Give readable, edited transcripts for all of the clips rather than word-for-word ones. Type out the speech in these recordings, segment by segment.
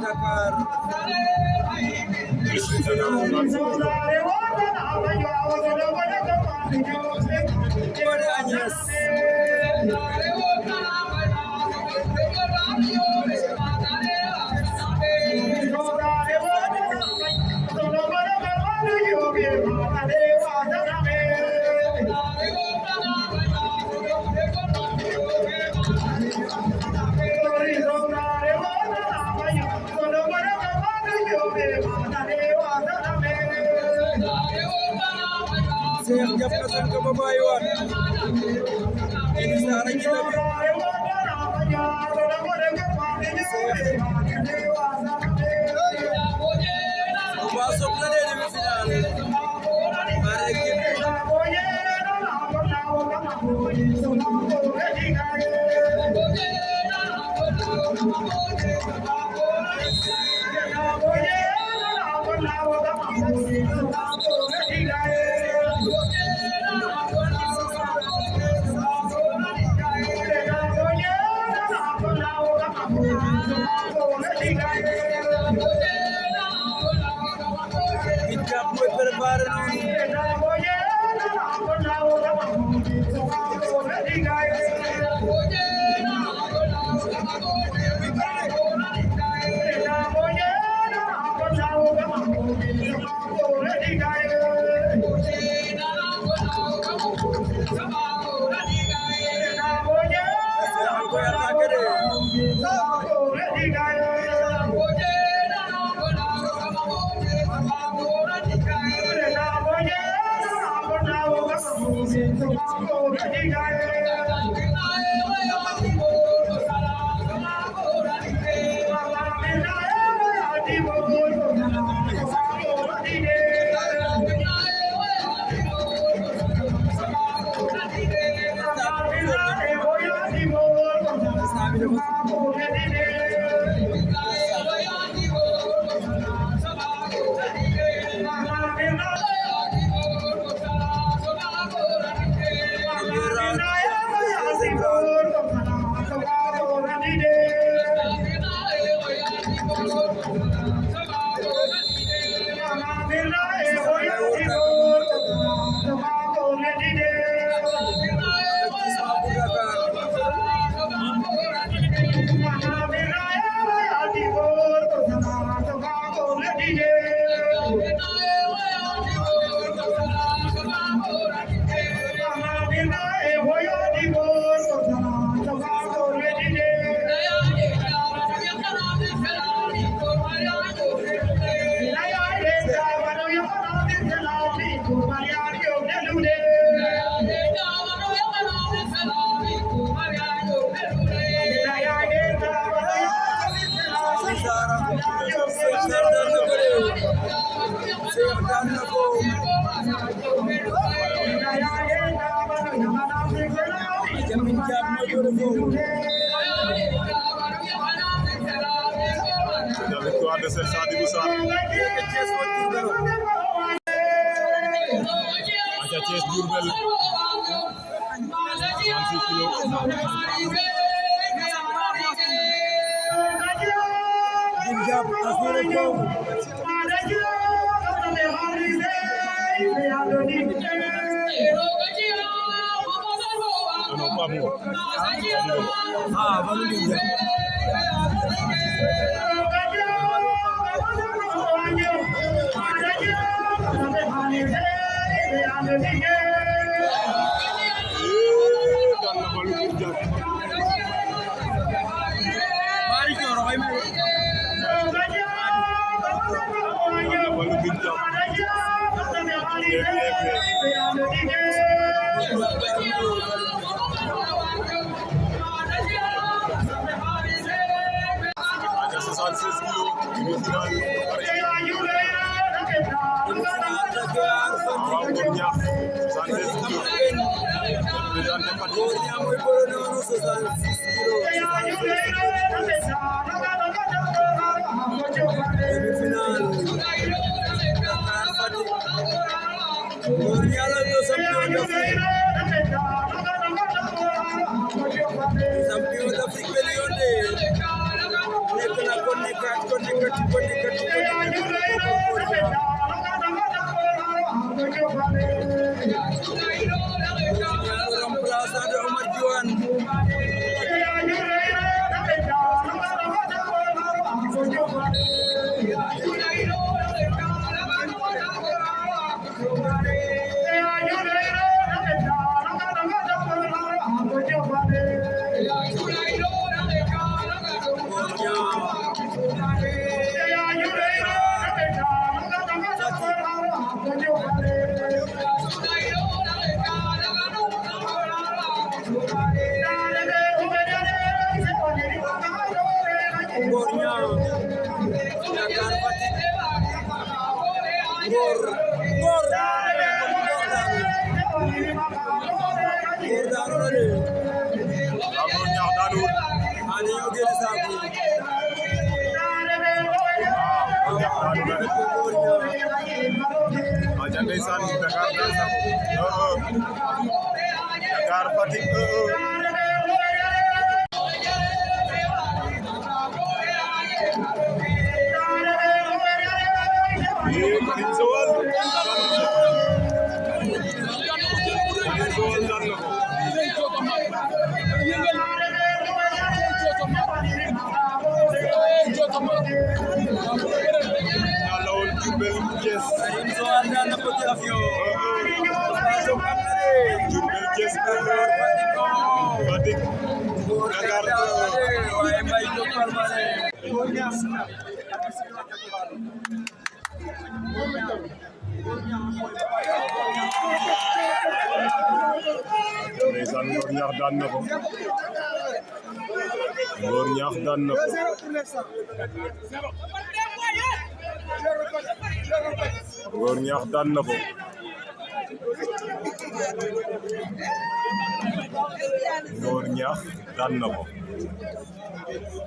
Dakar. Cheikh jàpp na tànk ba bàyyiwaat ini saara gi na ba sok na de demi final bare gi Hijab muy preparado. La victoire de Cheikh Sadibou Sarr. Aca Thiès Diourbel 66 kilos. Hijab asmane ko Non, pas moi. ah balu hijab mari ko roy me Champion d'Afrique Dakar Fatick ndeysaan Ngor Ñaax daan na ko Ngor Ñaax daan na ko Ngor Ñaax daan na ko Ngor Ñaax daan na ko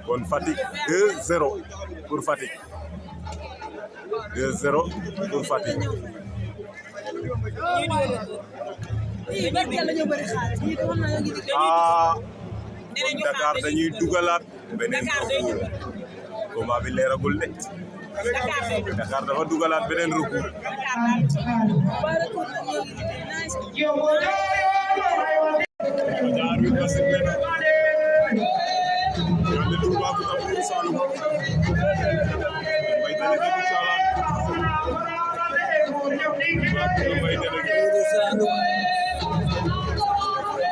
kon Fatick 2-0 pour Fatick 2-0 pour Fatick kon Dakar dañuy dugalaat beneen recours combat bi leeragul de Dakar dafa dugalaat beneen recours jaar wi parce que yande Touba ko tam Buur Saalum may délégué bu Thialane may délégué Buur Saalum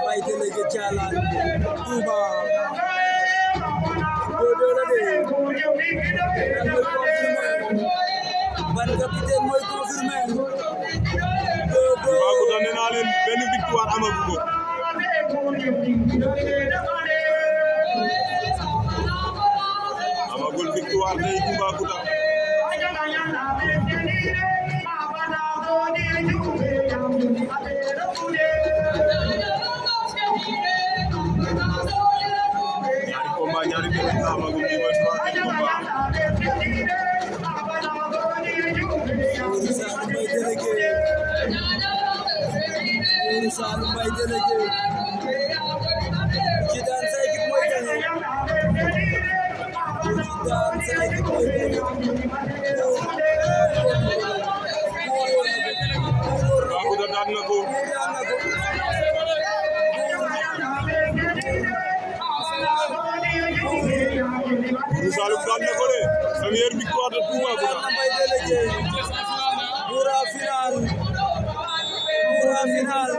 may délégué Thialane Touba dodo la de ban capitaine mooy confirmé Touba ko nee naa leen benn victoire amagu ko amagul victoire day Toubacouta ñaari combat ñaari défaite la amagul bi mooy troisième combat Buur Saalum may délégué Buur Saalum may délégué ci daan sa équipe mooy gagné daan sa équipe mooy gagné Toubacouta daan na ko Buur Saalum daan na ko de première victoire de Toubacouta may délégué Buura final Buura final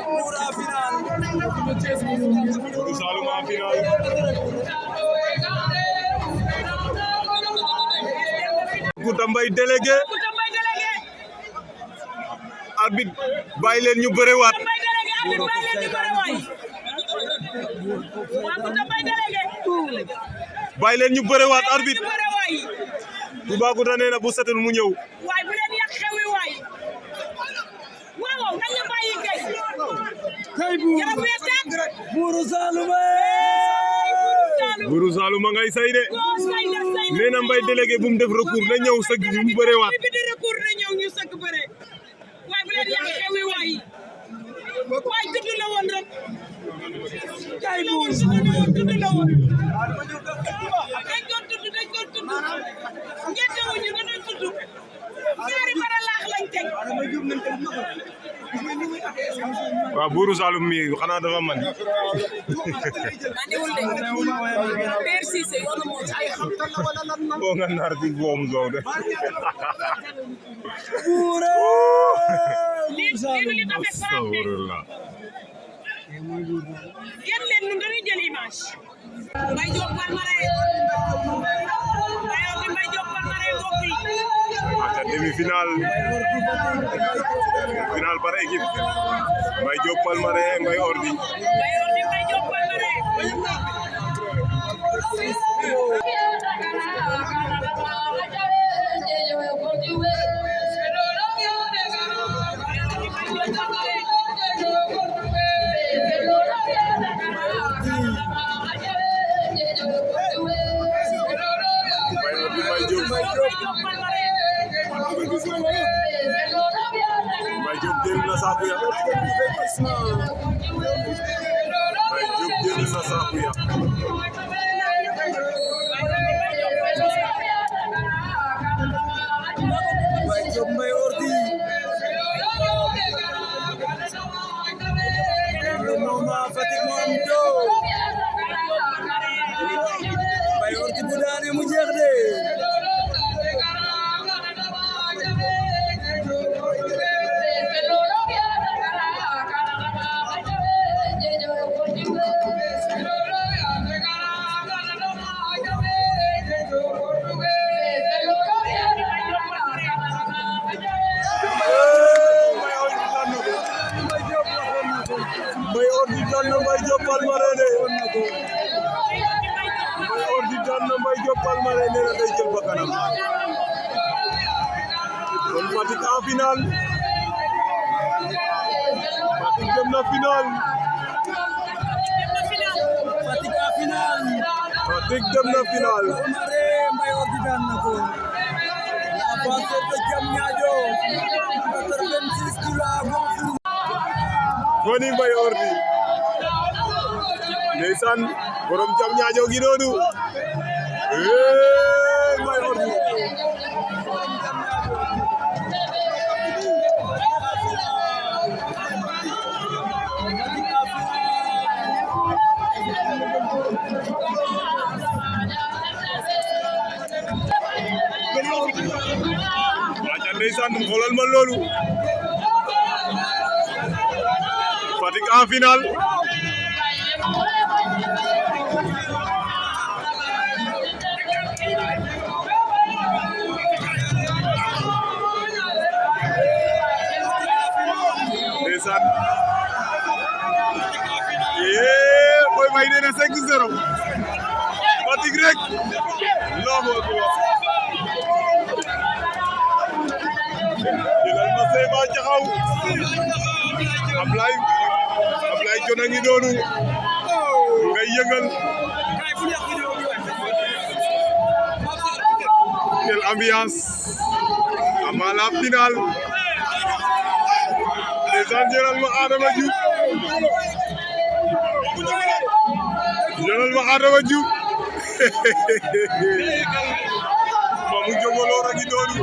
Buura final Buur Saalum en finale Toubacouta Mbaye délégué arbitre bàyyi leen ñu bërewaat bàyyi leen ñu bërewaat arbitre Toubacouta nee na bu setul mu ñëw waay bu leen yàq xewi waay waaw nañ la bàyyi kay yaram wee tàkk Buuru Saalum Buuru Saalum a ngay say de nee na Mbaye délégué bu mu def recours na ñëw sëgg mu bërewaat bi di recours na ñëw ñu sëgg bëre waay bu leen yàq xewi waay waay tudd la woon rek kay bu tudd la woon dañ ko tudd waaw buuru Saloum mi xanaa dafa man mandiwul de Père Cissé yoonu moo ci ay xam boo nga nar di boom soow de buure lii ñu tafe astagfirullah yéen leen ñu dañuy jël image Mbaye Diop Palmarin Mbaye Diop Palmarin mbokk yi ata demi-finale finale par équipe Mbaye Diop Palmarin Mbaye Ordi Mbaye Diop Palmarin Mbaye Diop jël na saaku ya Mbaye Diop jël na saaku ya Mbaye Diop Mbaye Ordi le moment Fatick moo am do Mbaye Ordi bu daane mu jeex de Mbaye Ordi daan na Mbaye Diop Palmarin de Mbaye Ordi daan na Mbaye Diop Palmarin nee na day jël bakkanam kon Fatick en finale Fatick dem na finale Fatick en finale Fatick dem na finale Mbaye Ordi daan na ko l'avanceur de Diamniadio 86 kilos Tony Mbaye Ordi ndeysaan borom Diamniadio gi noonu Mbaye Ordi aca ndeysaan xoolal ma loolu Fatick en finale ndeysaan Boy Faye nee na 5-0 Fatick rek Allahu akbar jëlal ma Seyba Jaxaw Ablaye Jona ngi noonu ngay yëngal quelle ambiance ama la finale ndeysaan jëlal ma Adama Diouf Mamu Jogolor a ngi noonu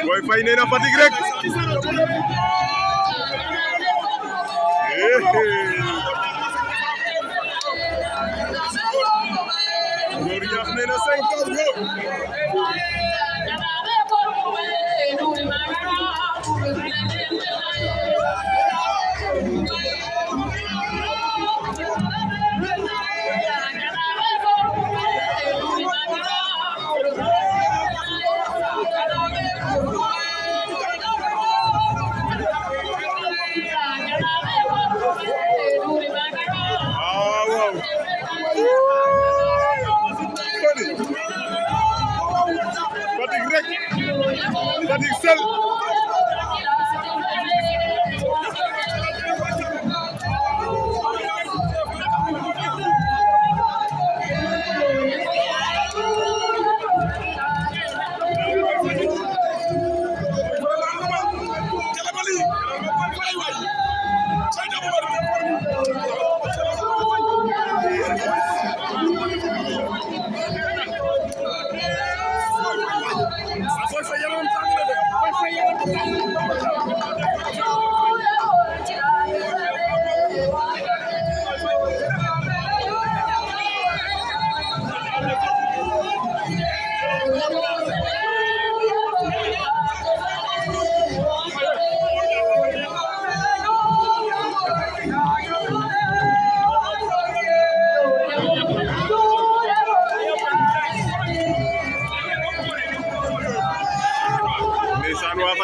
Boy Faye nee na Fatick rek Ngor Ñaax nee na 5 Fatick rek Fatick sel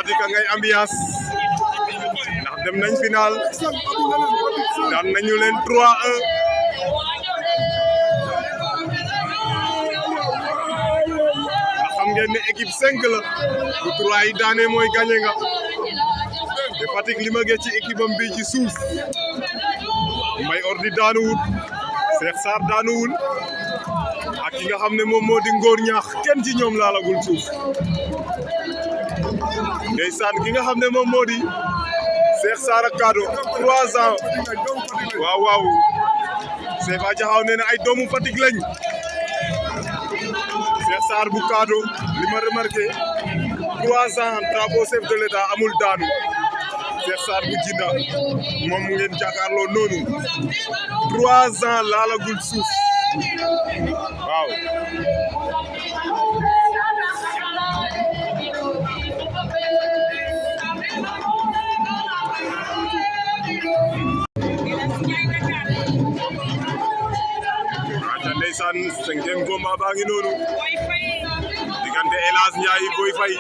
Fatick ngay ambiance ndax dem nañ final daan nañu leen 3-1 xam ngeen ne équipe 5 la bu 3 yi daane mooy gagné nga te Fatick li ma gis ci équipe am bi ci suuf Mbaye Ordi daanuwul Cheikh Sarr daanuwul ak ki nga xam ne moom moo di Ngor Ñaax kenn ci ñoom laalagul suuf ndeysaan ki nga xam ne moom moo di Cheikh Sarr ak Kado 3 ans waaw Sefa Jaxaw nee na ay doomu Fatick lañ Cheikh Sarr bu Kado li ma remarqué 3 ans drapeau chef de l'État amul daanu Cheikh Sarr bu Jinda moom ngeen jàkkaarloo noonu 3 ans laalagul suuf waaw ndeysaan 5e combat baa ngi noonu diggante El Hadj Ndiaye Boy Faye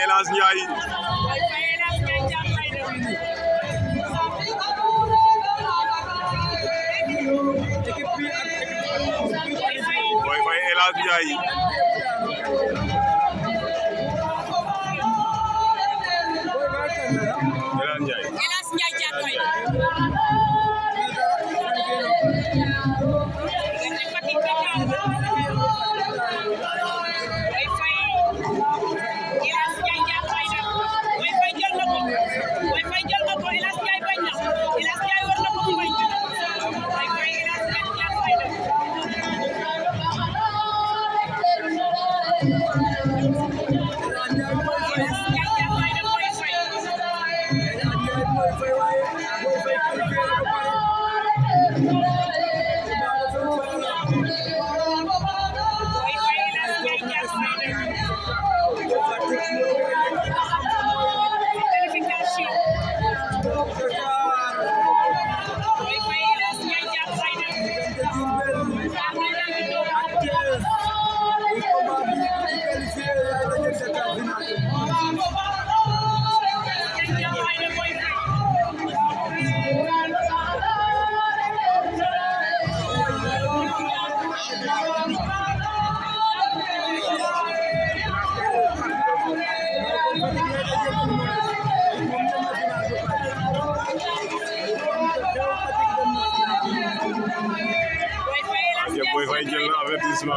El Hadj Ndiaye Boy Faye El Hadj Ndiaye Boy Faye jël na avertissement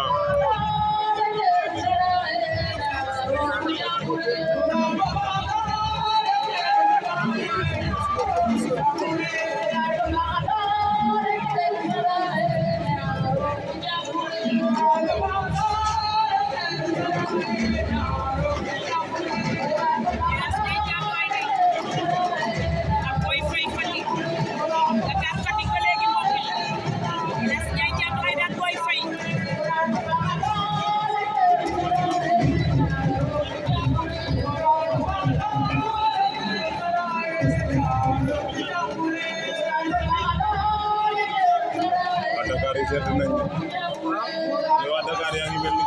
Dakar yi seet nañ waa Dakar yaa ngi mel ni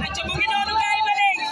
acca mu ngi noonu gaay ba léegi